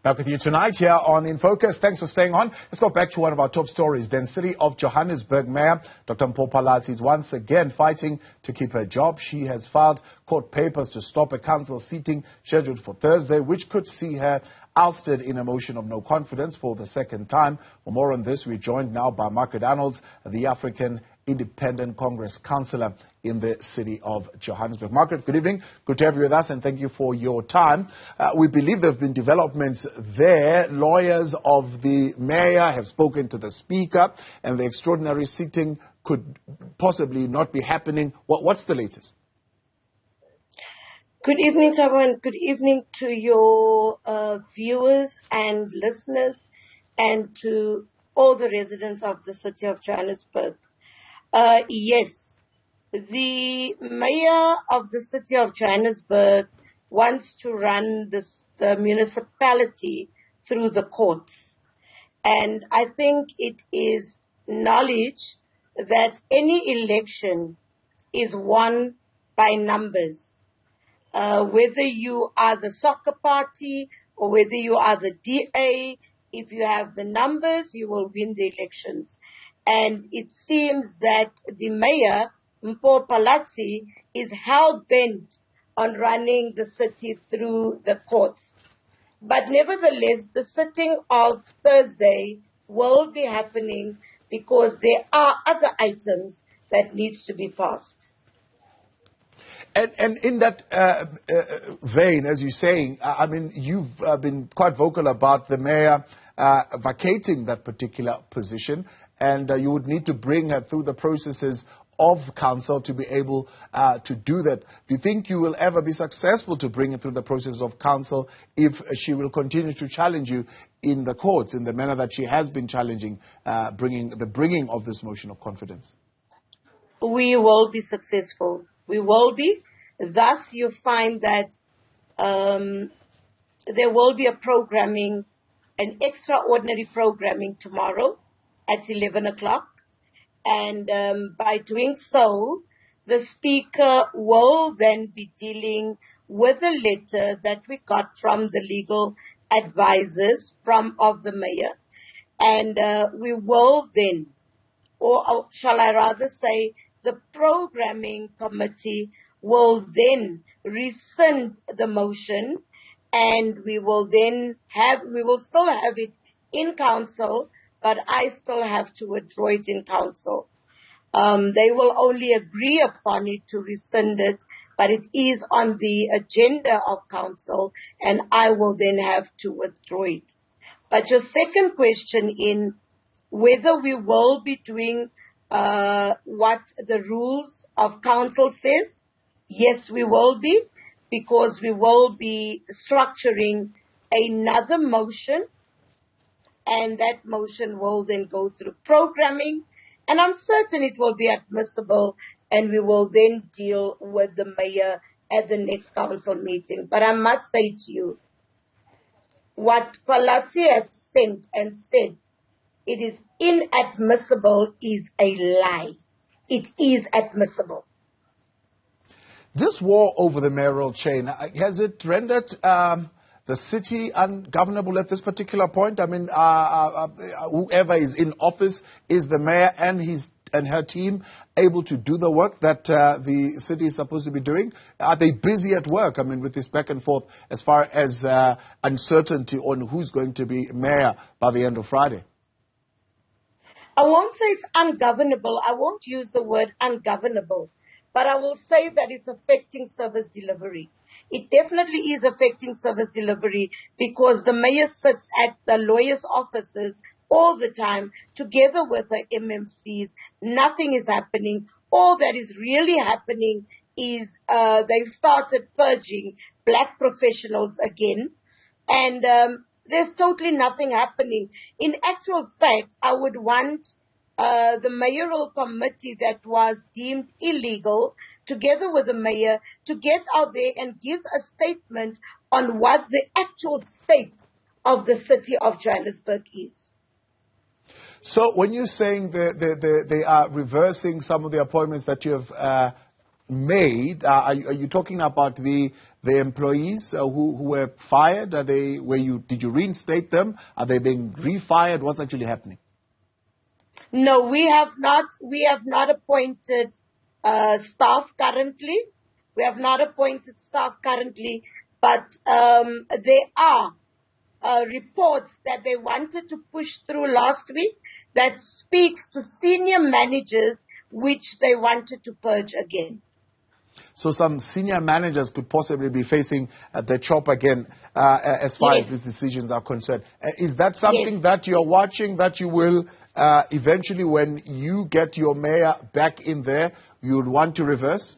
Back with you tonight here on In Focus. Thanks for staying on. Let's go back to one of our top stories. Then City of Johannesburg Mayor Dr. Mpho Phalatse is once again fighting to keep her job. She has filed court papers to stop a council seating scheduled for Thursday, which could see her ousted in a motion of no confidence for the second time. For more on this, we're joined now by Margaret Arnolds, the African Independent Congress councillor in the city of Johannesburg. Margaret, good evening. Good to have you with us, and thank you for your time. We believe there have been developments there. Lawyers of the mayor have spoken to the speaker, and the extraordinary sitting could possibly not be happening. What's the latest? Good evening, everyone. Good evening to your viewers and listeners, and to all the residents of the city of Johannesburg. Yes, the mayor of the city of Johannesburg wants to run the municipality through the courts. And I think it is knowledge that any election is won by numbers. Whether you are the soccer party or whether you are the DA, if you have the numbers, you will win the elections. And it seems that the mayor, Mpho Phalatse, is hell-bent on running the city through the courts. But nevertheless, the sitting of Thursday will be happening because there are other items that needs to be passed. And in that vein, as you're saying, I mean, you've been quite vocal about the mayor vacating that particular position, and you would need to bring her through the processes of council to be able to do that. Do you think you will ever be successful to bring her through the process of council if she will continue to challenge you in the courts in the manner that she has been challenging bringing of this motion of confidence? We will be successful. We will be. Thus, you find that there will be an extraordinary programming tomorrow at 11 o'clock. And by doing so, the speaker will then be dealing with a letter that we got from the legal advisors of the mayor. And we will then, or shall I rather say, the programming committee will then rescind the motion, and we will still have it in council, but I still have to withdraw it in council. They will only agree upon it to rescind it, but it is on the agenda of council, and I will then have to withdraw it. But your second question in whether we will be doing what the rules of council says, yes, we will be, because we will be structuring another motion, and that motion will then go through programming, and I'm certain it will be admissible, and we will then deal with the mayor at the next council meeting. But I must say to you, what Phalatse has sent and said, it is inadmissible, is a lie. It is admissible. This war over the mayoral chain, has it rendered the city ungovernable at this particular point? I mean, whoever is in office, is the mayor and her team able to do the work that the city is supposed to be doing? Are they busy at work? I mean, with this back and forth as far as uncertainty on who's going to be mayor by the end of Friday? I won't say it's ungovernable. I won't use the word ungovernable, but I will say that it's affecting service delivery. It definitely is affecting service delivery because the mayor sits at the lawyers' offices all the time together with the MMCs. Nothing is happening. All that is really happening is they've started purging black professionals again, and there's totally nothing happening. In actual fact, I would want the mayoral committee that was deemed illegal, together with the mayor, to get out there and give a statement on what the actual state of the city of Johannesburg is. So when you're saying they are reversing some of the appointments that you have made, are you talking about the the employees who were fired? Did you reinstate them? Are they being refired? What's actually happening? No, we have not appointed staff currently. We have not appointed staff currently, but there are reports that they wanted to push through last week that speaks to senior managers which they wanted to purge again. So some senior managers could possibly be facing the chop again as far as these decisions are concerned. Is that something that you're watching, that you will eventually, when you get your mayor back in there, you would want to reverse?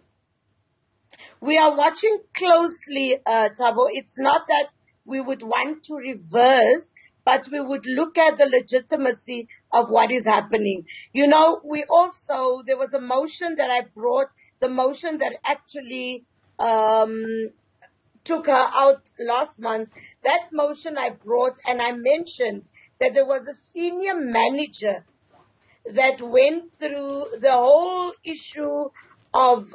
We are watching closely, Thabo. It's not that we would want to reverse, but we would look at the legitimacy of what is happening. You know, there was a motion that I brought, the motion that actually took her out last month. That motion I brought, and I mentioned that there was a senior manager that went through the whole issue of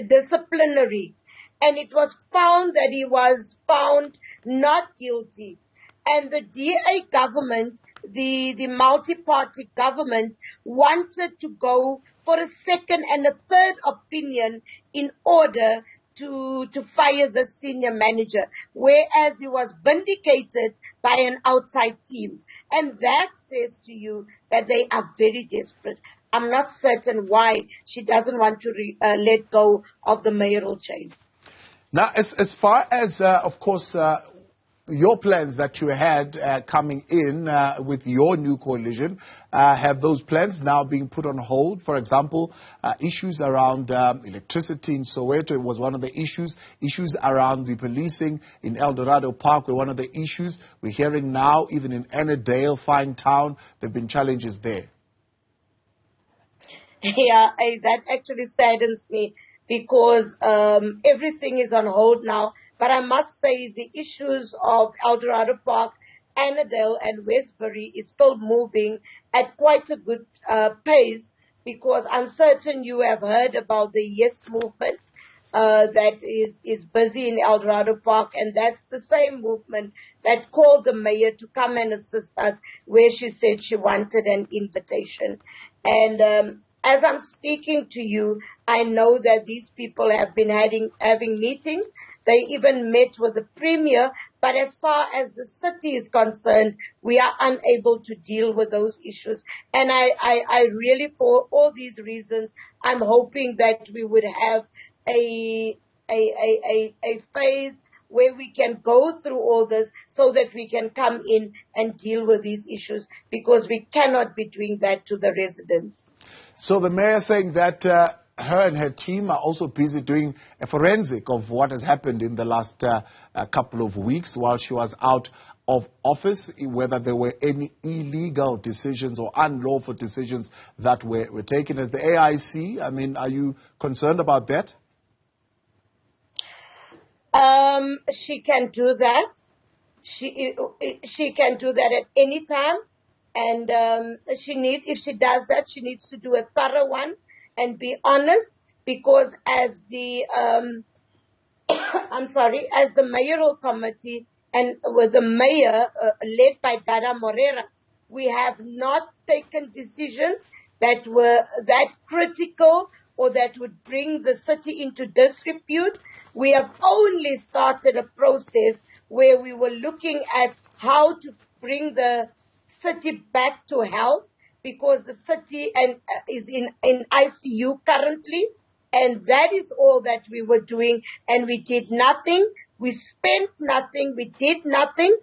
disciplinary, and it was found that he was found not guilty. And the DA government, the multi-party government, wanted to go for a second and a third opinion in order to fire the senior manager, whereas he was vindicated by an outside team. And that says to you that they are very desperate. I'm not certain why she doesn't want to let go of the mayoral chain. Now, as far as, of course, your plans that you had coming in with your new coalition, have those plans now been put on hold? For example, issues around electricity in Soweto was one of the issues. Issues around the policing in El Dorado Park were one of the issues. We're hearing now, even in Annandale, Fine Town, there have been challenges there. Yeah, that actually saddens me because everything is on hold now. But I must say the issues of El Dorado Park, Annandale and Westbury is still moving at quite a good pace, because I'm certain you have heard about the Yes movement that is busy in El Dorado Park, and that's the same movement that called the mayor to come and assist us, where she said she wanted an invitation. And as I'm speaking to you, I know that these people have been having meetings. They even met with the premier, but as far as the city is concerned, we are unable to deal with those issues. And I really, for all these reasons, I'm hoping that we would have a phase where we can go through all this so that we can come in and deal with these issues, because we cannot be doing that to the residents. So the mayor saying that her and her team are also busy doing a forensic of what has happened in the last couple of weeks while she was out of office, whether there were any illegal decisions or unlawful decisions that were taken. As the AIC, I mean, are you concerned about that? She can do that. She can do that at any time. And if she does that, she needs to do a thorough one and be honest, because as the as the mayoral committee and with the mayor led by Dada Morera, we have not taken decisions that were that critical or that would bring the city into disrepute. We have only started a process where we were looking at how to bring the city back to health, because the city is in ICU currently, and that is all that we were doing, and we did nothing. We spent nothing. We did nothing.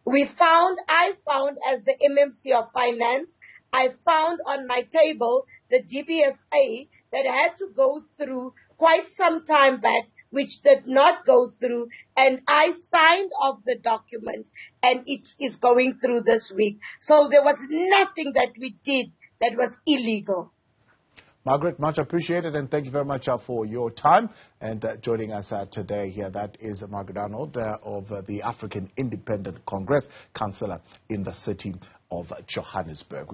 I found as the MMC of Finance, I found on my table the DBSA that had to go through quite some time back, which did not go through, and I signed off the documents, and it is going through this week. So there was nothing that we did that was illegal. Margaret, much appreciated, and thank you very much for your time and joining us today here. That is Margaret Arnolds of the African Independent Congress, councillor in the city of Johannesburg.